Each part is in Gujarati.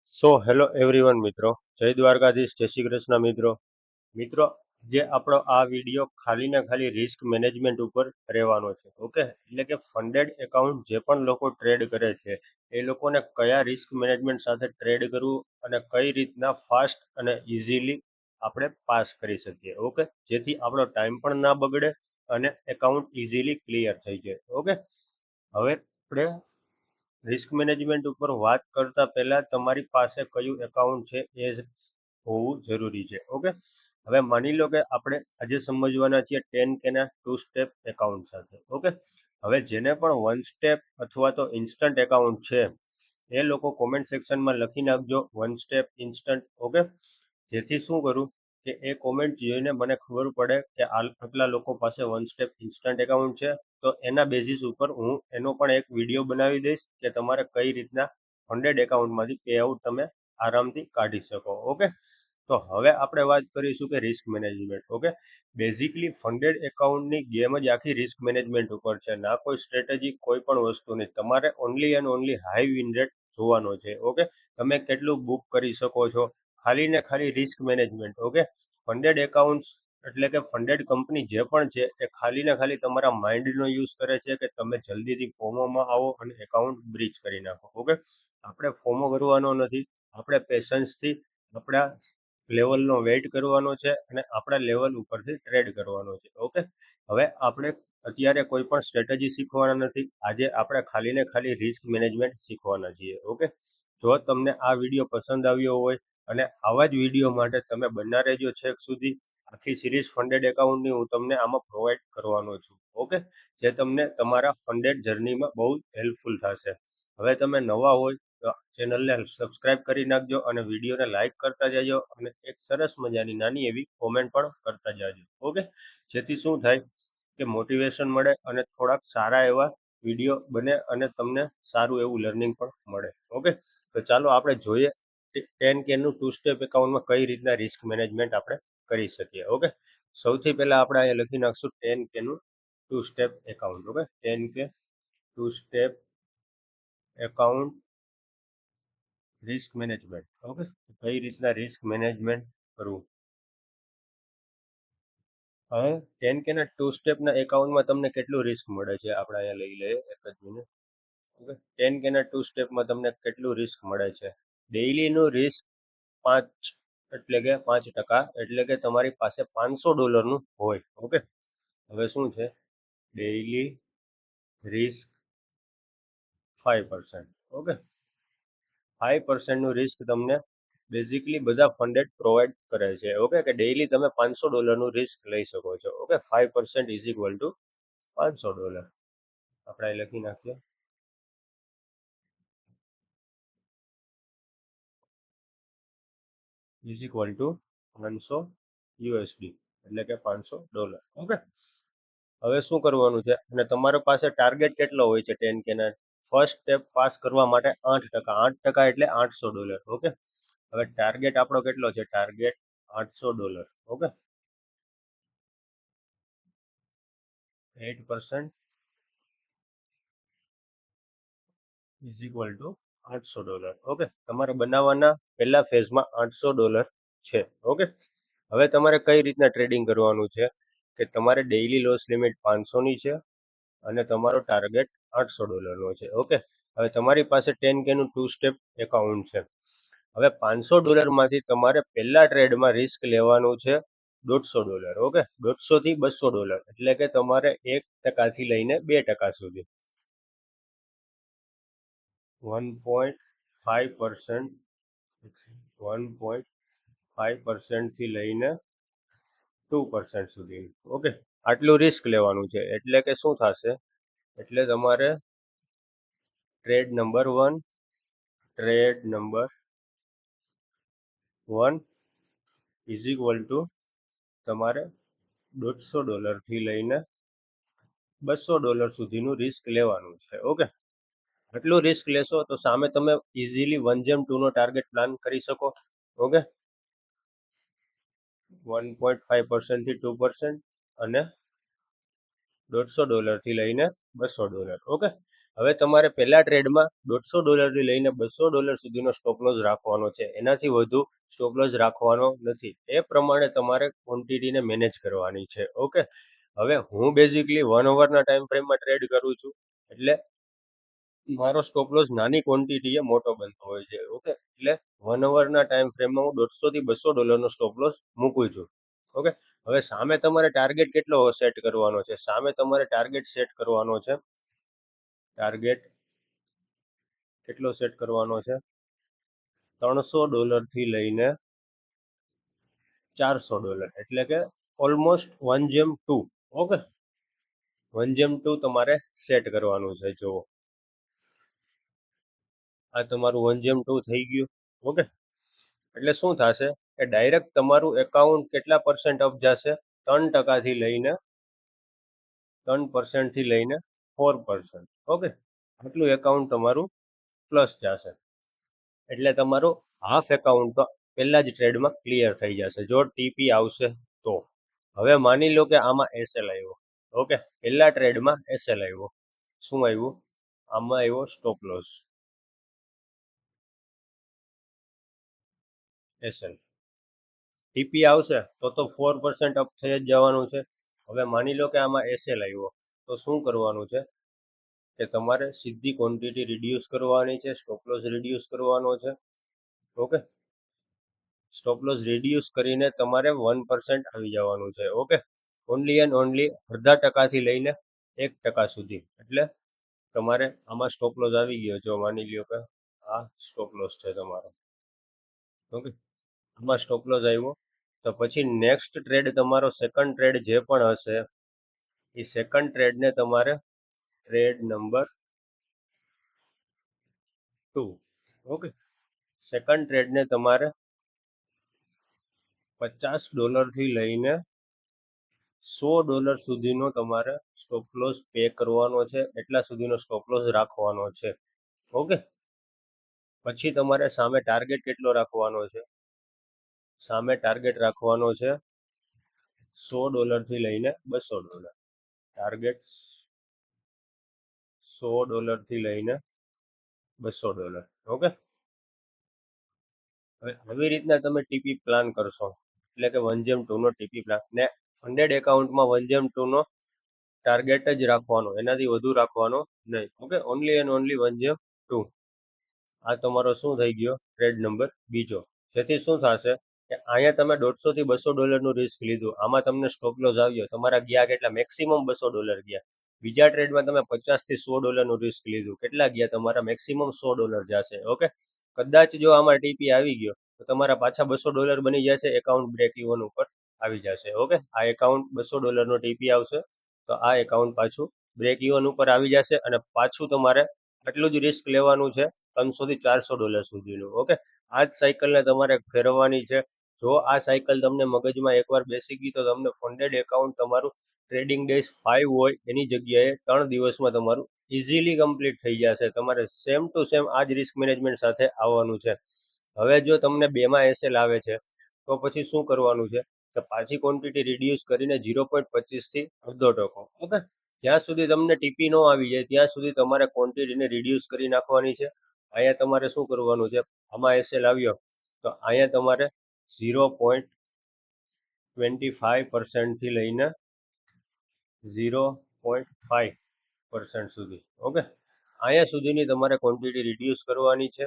હેલો એવરીવન મિત્રો, જય દ્વારકાધીશ, જય શ્રી કૃષ્ણ મિત્રો જે આપણો આ વિડીયો ખાલી ને ખાલી રિસ્ક મેનેજમેન્ટ ઉપર રહેવાનો છે. ઓકે, એટલે કે ફંડેડ એકાઉન્ટ જે પણ લોકો ટ્રેડ કરે છે એ લોકોને કયા રિસ્ક મેનેજમેન્ટ સાથે ટ્રેડ કરવું અને કઈ રીતના ફાસ્ટ અને ઇઝીલી આપણે પાસ કરી શકીએ. ઓકે, જેથી આપણો ટાઈમ પણ ના બગડે અને એકાઉન્ટ ઇઝીલી ક્લિયર થઈ જાય. ઓકે, હવે આપણે રિસ્ક મેનેજમેન્ટ ઉપર વાત કરતા પહેલા તમારી પાસે કયું એકાઉન્ટ છે એ હોવું જરૂરી છે. ઓકે, હવે માની લો કે આપણે આજે સમજવાના છીએ 10K ના 2 સ્ટેપ એકાઉન્ટ સાથે. ઓકે, હવે જેને પણ 1 સ્ટેપ અથવા તો ઇન્સ્ટન્ટ એકાઉન્ટ છે એ લોકો કોમેન્ટ સેક્શનમાં લખી નાખજો 1 સ્ટેપ ઇન્સ્ટન્ટ. ઓકે, જેથી શું કરું કે એ કોમેન્ટ જોઈને મને ખબર પડે કે આટલા લોકો પાસે 1 સ્ટેપ ઇન્સ્ટન્ટ એકાઉન્ટ છે, તો એના બેઝિસ ઉપર હું એનો પણ એક વિડીયો બનાવી દઈશ કે તમારે કઈ રીતના ફંડેડ એકાઉન્ટમાંથી પે આઉટ તમે આરામથી કાઢી શકો. ઓકે, તો હવે આપણે વાત કરીશું કે risk management. Okay, basically funded એકાઉન્ટની ગેમ જ આખી રિસ્ક મેનેજમેન્ટ ઉપર છે. ના કોઈ સ્ટ્રેટેજી, કોઈ પણ વસ્તુ નહીં, તમારે only and only high win rate જોવાનો છે. ઓકે, તમે કેટલું બુક કરી શકો છો, ખાલી ને ખાલી risk management. Okay, funded accounts એટલે કે ફંડેડ કંપની જે પણ છે એ ખાલી ને ખાલી તમારા માઇન્ડનો યુઝ કરે છે કે તમે જલ્દીથી ફોમોમાં આવો અને એકાઉન્ટ બ્રીચ કરી નાખો. ઓકે, આપણે ફોમો કરવાનો નથી, આપણે પેશન્સથી આપણા લેવલનો વેઇટ કરવાનો છે અને આપણા લેવલ ઉપરથી ટ્રેડ કરવાનો છે. ઓકે, હવે આપણે અત્યારે કોઈ પણ સ્ટ્રેટેજી શીખવાના નથી, આજે આપણે ખાલી ને ખાલી રિસ્ક મેનેજમેન્ટ શીખવાના છીએ. ઓકે, જો તમને આ વિડીયો પસંદ આવ્યો હોય અને આવા જ વિડીયો માટે તમે બન્યા રહેજો છેક સુધી. આખી સિરીઝ ફંડેડ એકાઉન્ટની હું તમને આમાં પ્રોવાઈડ કરવાનો છું. ઓકે, જે તમને તમારા ફંડેડ જર્નીમાં બહુ હેલ્પફુલ થશે. હવે તમે નવા હોય તો ચેનલને સબસ્ક્રાઇબ કરી નાખજો અને વિડીયોને લાઇક કરતા જજો અને એક સરસ મજાની નાની એવી કોમેન્ટ પણ કરતા જજો. ઓકે, જેથી શું થાય કે મોટિવેશન મળે અને થોડાક સારા એવા વિડીયો બને અને તમને સારું એવું લર્નિંગ પણ મળે. ઓકે, તો ચાલો આપણે જોઈએ 10K નું 2 સ્ટેપ એકાઉન્ટમાં કઈ રીતના રિસ્ક મેનેજમેન્ટ આપણે કરી શકીએ. ઓકે, સૌથી પહેલા આપણે અહીંયા લખી નાખશું 10K નું 2 step account. Okay, 10K 2 step account risk management. Okay, કઈ રીતના રિસ્ક મેનેજમેન્ટ કરવું. હવે 10K ના 2 સ્ટેપના એકાઉન્ટમાં તમને કેટલું રિસ્ક મળે છે આપણે અહીંયા લઈ લઈએ એક જ મિનિટ. ઓકે, 10K ના 2 સ્ટેપમાં તમને કેટલું રિસ્ક મળે છે. ડેઇલીનું રિસ્ક 5 એટલે કે 5%, એટલે કે તમારી પાસે $500 હોય. ઓકે, હવે શું છે ડેઇલી રિસ્ક 5%. ઓકે, 5%નું રિસ્ક તમને બેઝિકલી બધા ફંડેડ પ્રોવાઈડ કરે છે. ઓકે, કે ડેઇલી તમે $500નું રિસ્ક લઈ શકો છો. Okay, 5% is equal to $500. આપણે અહીં લખી નાખીએ ઇઝ ઇક્વલ ટુ 500 USD, એટલે કે $500. ઓકે, હવે શું કરવાનું છે અને તમારી પાસે ટાર્ગેટ કેટલો હોય છે 10K ના ફર્સ્ટ સ્ટેપ પાસ કરવા માટે 8%. 8% એટલે $800. ઓકે, હવે ટાર્ગેટ આપણો કેટલો છે, target $800. Okay, 8% is equal to $800. Okay, તમારે બનાવવાના પહેલા ફેઝમાં $800 છે. ઓકે, હવે તમારે કઈ રીતના ટ્રેડિંગ કરવાનું છે કે તમારે ડેઇલી લોસ લિમિટ 500ની છે અને તમારો ટાર્ગેટ $800 છે. ઓકે, હવે તમારી પાસે 10K નું 2 સ્ટેપ એકાઉન્ટ છે. હવે $500માંથી તમારે પહેલા ટ્રેડમાં રિસ્ક લેવાનું છે $150. ઓકે, 150 થી $200, એટલે કે તમારે 1% લઈને 2% સુધી 1.5%, 1.5% થી લઈને 2% સુધી. ઓકે, આટલું રિસ્ક લેવાનું છે. એટલે કે શું થશે, એટલે તમારે trade number 1 is equal to તમારે $150 થી લઈને $200 સુધીનું રિસ્ક લેવાનું છે. ઓકે, આટલું રિસ્ક લેશો તો સામે તમે ઇઝીલી 1:2 નો ટાર્ગેટ પ્લાન કરી શકો. ઓકે, 1.5% થી 2% અને $150 થી લઈને $200. ઓકે, હવે તમારે પહેલા ટ્રેડમાં $150 લઈને $200 સુધીનો સ્ટોપ લોસ રાખવાનો છે, એનાથી વધુ સ્ટોપ લોસ રાખવાનો નથી. એ પ્રમાણે તમારે ક્વોન્ટિટીને મેનેજ કરવાની છે. ઓકે, હવે હું બેઝિકલી 1 અવરના ટાઈમ ફ્રેમમાં ટ્રેડ કરું છું, એટલે મારો સ્ટોપ લોસ નાની ક્વોન્ટિટીએ મોટો બનતો હોય છે. ઓકે, એટલે 1 અવરના ટાઈમ ફ્રેમમાં હું $150 થી $200 સ્ટોપ લોસ મૂકું છું. ઓકે, હવે સામે તમારે ટાર્ગેટ કેટલો સેટ કરવાનો છે? સામે તમારે ટાર્ગેટ સેટ કરવાનો છે, ટાર્ગેટ કેટલો સેટ કરવાનો છે? $300 થી લઈને $400, એટલે કે ઓલમોસ્ટ 1:2. ઓકે, 1:2 તમારે સેટ કરવાનું છે. જુઓ, આ તમારું 1:2 થઈ ગયું. ઓકે, એટલે શું થશે કે ડાયરેક્ટ તમારું એકાઉન્ટ કેટલા % અપ જશે? 3% થી લઈને 3% થી લઈને 4%. ઓકે, આટલું એકાઉન્ટ તમારું પ્લસ જશે, એટલે તમારું હાફ એકાઉન્ટ તો પહેલા જ ટ્રેડમાં ક્લિયર થઈ જશે જો ટીપી આવશે તો. હવે માની લો કે આમાં એસએલ આવ્યો. ઓકે, પહેલા ટ્રેડમાં એસએલ આવ્યો. શું આવ્યું? આમાં આવ્યો સ્ટોપ લોસ એસએલ. ટીપી આવશે તો 4% અપ થઈ જ જવાનું છે. હવે માની લો કે આમાં એસએલ આવ્યો, તો શું કરવાનું છે કે તમારે સીધી ક્વોન્ટિટી રિડ્યુસ કરવાની છે, સ્ટોપ લોસ રિડ્યુસ કરવાનો છે. ઓકે, સ્ટોપ લોસ રિડ્યુસ કરીને તમારે 1% આવી જવાનું છે. ઓકે, ઓનલી એન્ડ ઓનલી અડધા ટકાથી લઈને 1% સુધી. એટલે તમારે આમાં સ્ટોપ લોસ આવી ગયો. જો માની લ્યો કે આ સ્ટોપ લોસ છે તમારો. ઓકે, આમાં સ્ટોપ લોસ આવ્યો, તો પછી નેક્સ્ટ ટ્રેડ તમારો સેકન્ડ ટ્રેડ જે પણ હશે એ સેકન્ડ ટ્રેડને તમારે ટ્રેડ નંબર 2. ઓકે, સેકન્ડ ટ્રેડને તમારે $50 થી લઈને $100 સુધીનો તમારે સ્ટોપ લોસ પે કરવાનો છે, એટલા સુધીનો સ્ટોપ લોસ રાખવાનો છે. ઓકે, પછી તમારે સામે ટાર્ગેટ કેટલો રાખવાનો છે? સામે ટાર્ગેટ રાખવાનો છે $100 થી લઈને $200. ટાર્ગેટ $100 થી લઈને $200. ઓકે, હવે આવી રીતના તમે ટીપી પ્લાન કરશો, એટલે કે 1:2 નો ટીપી પ્લાન, ને ફંડેડ એકાઉન્ટમાં 1:2 નો ટાર્ગેટ જ રાખવાનો, એનાથી વધુ રાખવાનો નહીં. Okay, only and only 1:2. આ તમારો શું થઈ ગયો? ટ્રેડ નંબર બીજો. જેથી શું થશે કે અહીંયા તમે $150 થી $200 નું રિસ્ક લીધું, આમાં તમને સ્ટોપ લોસ આવ્યો, તમારા ગયા કેટલા? મેક્સિમમ $200 ગયા. બીજા ટ્રેડમાં તમે 50 થી $100 નું રિસ્ક લીધું, કેટલા ગયા? તમારા મેક્સિમમ $100 જશે. ઓકે, કદાચ જો આમાં ટીપી આવી ગયો તો તમારા પાછા $200 બની જશે, એકાઉન્ટ બ્રેક ઇવન ઉપર આવી જશે. ઓકે, આ એકાઉન્ટ $200 નો ટીપી આવશે, તો આ એકાઉન્ટ પાછું બ્રેક ઇવન ઉપર આવી જશે, અને પાછું તમારે આટલું જ રિસ્ક લેવાનું છે, $300 થી $400 સુધીનું. ઓકે, આ જ સાયકલને તમારે ફેરવવાની છે. જો આ સાયકલ તમને મગજમાં એકવાર બેસી ગઈ તો તમને ફંડેડ એકાઉન્ટ તમારું ટ્રેડિંગ ડેઝ 5 હોય એની જગ્યાએ 3 દિવસમાં તમારું ઇઝીલી કમ્પ્લીટ થઈ જશે. તમારે સેમ ટુ સેમ આ જ રિસ્ક મેનેજમેન્ટ સાથે આવવાનું છે. હવે જો તમને બેમાં એસએલ આવે છે તો પછી શું કરવાનું છે કે પાછી ક્વોન્ટિટી રિડ્યુસ કરીને 0.25 થી અડધો ટકો. ઓકે, જ્યાં સુધી તમને ટીપી ન આવી જાય ત્યાં સુધી તમારે ક્વોન્ટિટીને રિડ્યુસ કરી નાખવાની છે. અહીંયા તમારે શું કરવાનું છે? આમાં એસએલ આવ્યો તો અહીંયા તમારે 0.25% થી લઈને 0.5% સુધી. ઓકે, અહીંયા સુધીની તમારે ક્વોન્ટિટી રિડ્યુસ કરવાની છે.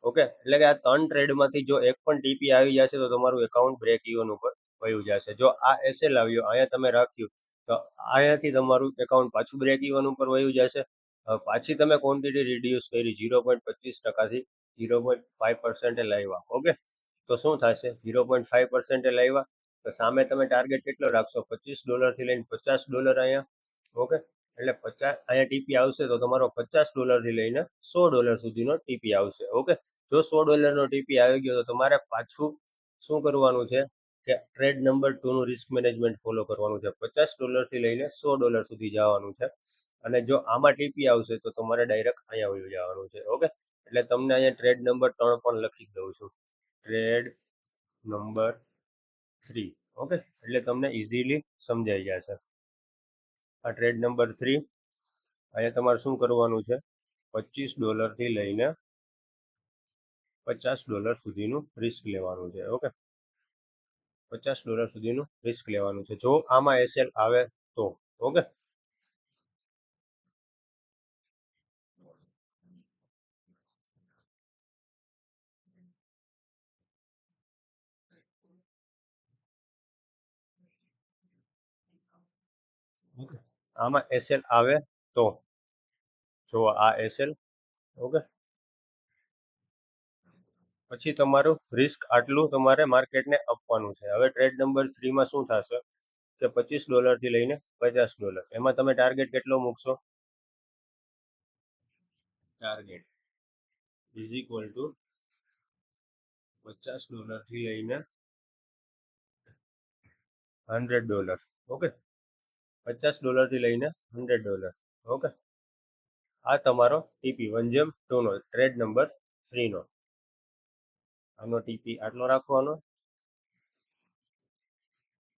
ઓકે, એટલે કે આ 3 ટ્રેડમાંથી જો એક પણ ટીપી આવી જશે તો તમારું એકાઉન્ટ બ્રેક ઇવન ઉપર વયું જશે. જો આ એસએલ આવ્યો, અહીંયા તમે રાખ્યું, તો અહીંયાથી તમારું એકાઉન્ટ પાછું બ્રેક ઇવન ઉપર વયું જશે. પાછી તમે ક્વોન્ટિટી રિડ્યુસ કરી 0.25% થી 0.5% લાવ્યા. ઓકે, તો શું થશે? 0.5% લાવ્યા તો સામે તમે ટાર્ગેટ કેટલો રાખશો? $25 થી લઈને $50 અહીંયા. ઓકે, એટલે 50 અહીંયા ટીપી આવશે તો તમારો $50 થી લઈને $100 સુધીનો ટીપી આવશે. ઓકે, જો $100 નો ટીપી આવી ગયો તો તમારે પાછું શું કરવાનું છે કે ટ્રેડ નંબર 2 નું રિસ્ક મેનેજમેન્ટ ફોલો કરવાનું છે. $50 થી લઈને $100 સુધી જવાનું છે, અને જો આમાં ટીપી આવશે તો તમારે ડાયરેક્ટ અહીંયા વયું જવાનું છે. ઓકે, એટલે તમને અહીંયા ટ્રેડ નંબર 3 પણ લખી દઉં છું. Trade number 3. ઓકે, એટલે તમને ઇઝીલી સમજાઈ જશે. આ ટ્રેડ નંબર 3, અહીંયા તમારે શું કરવાનું છે, $25 લઈને $50 સુધીનું રિસ્ક લેવાનું છે. ઓકે, $50 સુધીનું રિસ્ક લેવાનું છે જો આમાં એસએલ આવે તો. ઓકે, આમાં એસએલ આવે તો જો આ એસએલ. ઓકે, પછી તમારું રિસ્ક આટલું તમારે માર્કેટને આપવાનું છે. હવે ટ્રેડ નંબર 3 માં શું થશે કે $25 થી લઈને $50, એમાં તમે ટાર્ગેટ કેટલો મૂકશો? ટાર્ગેટ ઇઝ ઇક્વલ ટુ $50 થી લઈને $100. ઓકે, $50 થી લઈને $100. ઓકે, આ તમારો ટીપી 1/2 નો ટ્રેડ નંબર 3 નો. આનો ટીપી આટલો રાખવાનો,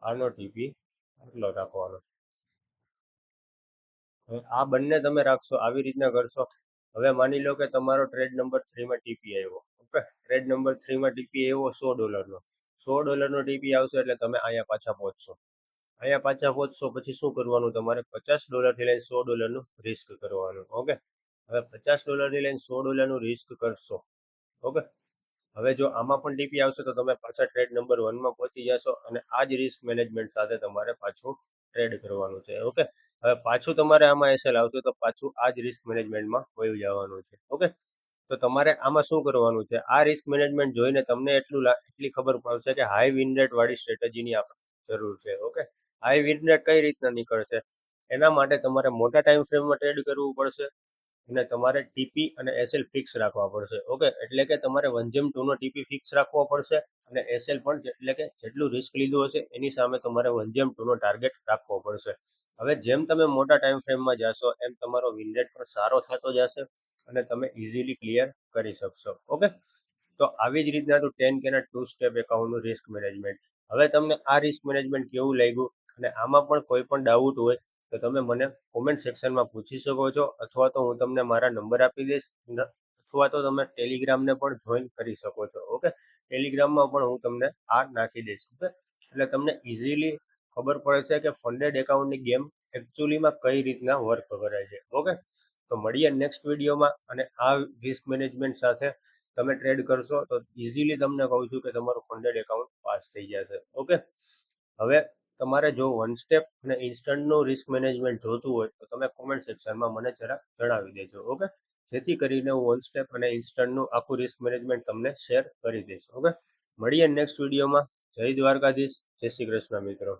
આનો ટીપી આટલો રાખવાનો. હવે આ બંને તમે રાખશો, આવી રીતના કરશો. હવે માની લો કે તમારો ટ્રેડ નંબર 3 માં ટીપી આવ્યો. ઓકે, ટ્રેડ નંબર 3 માં ટીપી આવ્યો $100 નો. $100 નો ટીપી આવશે એટલે તમે અહીંયા પાછા પહોંચશો. અહીંયા પાછા પહોંચશો પછી શું કરવાનું, તમારે $50 થી લઈને $100 નું રિસ્ક કરવાનું. ઓકે, હવે $50 થી લઈને $100 નું રિસ્ક કરશો. ઓકે, હવે જો આમાં પણ ટીપી આવશે તો તમે પાછા ટ્રેડ નંબર 1 માં પહોંચી જશો અને આ જ રિસ્ક મેનેજમેન્ટ સાથે તમારે પાછું ટ્રેડ કરવાનું છે. ઓકે, હવે પાછું તમારે આમાં એસએલ આવશે તો પાછું આ જ રિસ્ક મેનેજમેન્ટમાં વયું જવાનું છે. ઓકે, તો તમારે આમાં શું કરવાનું છે, આ રિસ્ક મેનેજમેન્ટ જોઈને તમને એટલી ખબર પડશે કે હાઈ વિન રેટ વાળી સ્ટ્રેટેજીની આપણે જરૂર છે. ઓકે, હાઈ વિન રેટ કઈ રીતના નીકળશે, એના માટે તમારે મોટા ટાઈમ ફ્રેમમાં ટ્રેડ કરવું પડશે અને તમારે ટીપી અને એસએલ ફિક્સ રાખવા પડશે. ઓકે, એટલે કે તમારે 1/2 નો ટીપી ફિક્સ રાખવો પડશે અને એસએલ પણ એટલે કે જેટલું રિસ્ક લીધું હશે એની સામે તમારે 1/2 નો ટાર્ગેટ રાખવો પડશે. હવે જેમ તમે મોટા ટાઈમ ફ્રેમમાં જશો એમ તમારો વિન રેટ પણ સારો થતો જશે અને તમે ઇઝીલી ક્લિયર કરી શકશો. ઓકે, તો આવી જ રીતના તો 10K ના 2 સ્ટેપ એકાઉન્ટનું રિસ્ક મેનેજમેન્ટ. હવે તમને આ રિસ્ક મેનેજમેન્ટ કેવું લાગ્યું અને આમાં પણ કોઈ પણ ડાઉટ હોય તો તમે મને કોમેન્ટ સેક્શનમાં પૂછી શકો છો, અથવા તો હું તમને મારા નંબર આપી દઈશ, અથવા તો તમે ટેલિગ્રામને પણ જોઈન કરી શકો છો. ઓકે, ટેલિગ્રામમાં પણ હું તમને આ નાખી દઈશ. ઓકે, એટલે તમને ઇઝીલી ખબર પડે છે કે ફંડેડ એકાઉન્ટની ગેમ એકચ્યુઅલીમાં કઈ રીતના વર્ક કરે છે. ઓકે, તો મળીએ નેક્સ્ટ વિડીયોમાં અને આ રિસ્ક મેનેજમેન્ટ સાથે તમે ટ્રેડ કરશો તો ઇઝીલી તમને કહું છું કે તમારું ફંડેડ એકાઉન્ટ પાસ થઈ જશે. ઓકે, હવે તમારે જો વન સ્ટેપ અને ઇન્સ્ટન્ટનું રિસ્ક મેનેજમેન્ટ જોતું હોય તો તમે કોમેન્ટ સેક્શનમાં મને જરા જણાવી દેજો. ઓકે, જેથી કરીને હું વન સ્ટેપ અને ઇન્સ્ટન્ટનું આખું રિસ્ક મેનેજમેન્ટ તમને શેર કરી દઈશ. ઓકે, મળીએ નેક્સ્ટ વિડીયોમાં. જય દ્વારકાધીશ, જય શ્રી કૃષ્ણ મિત્રો.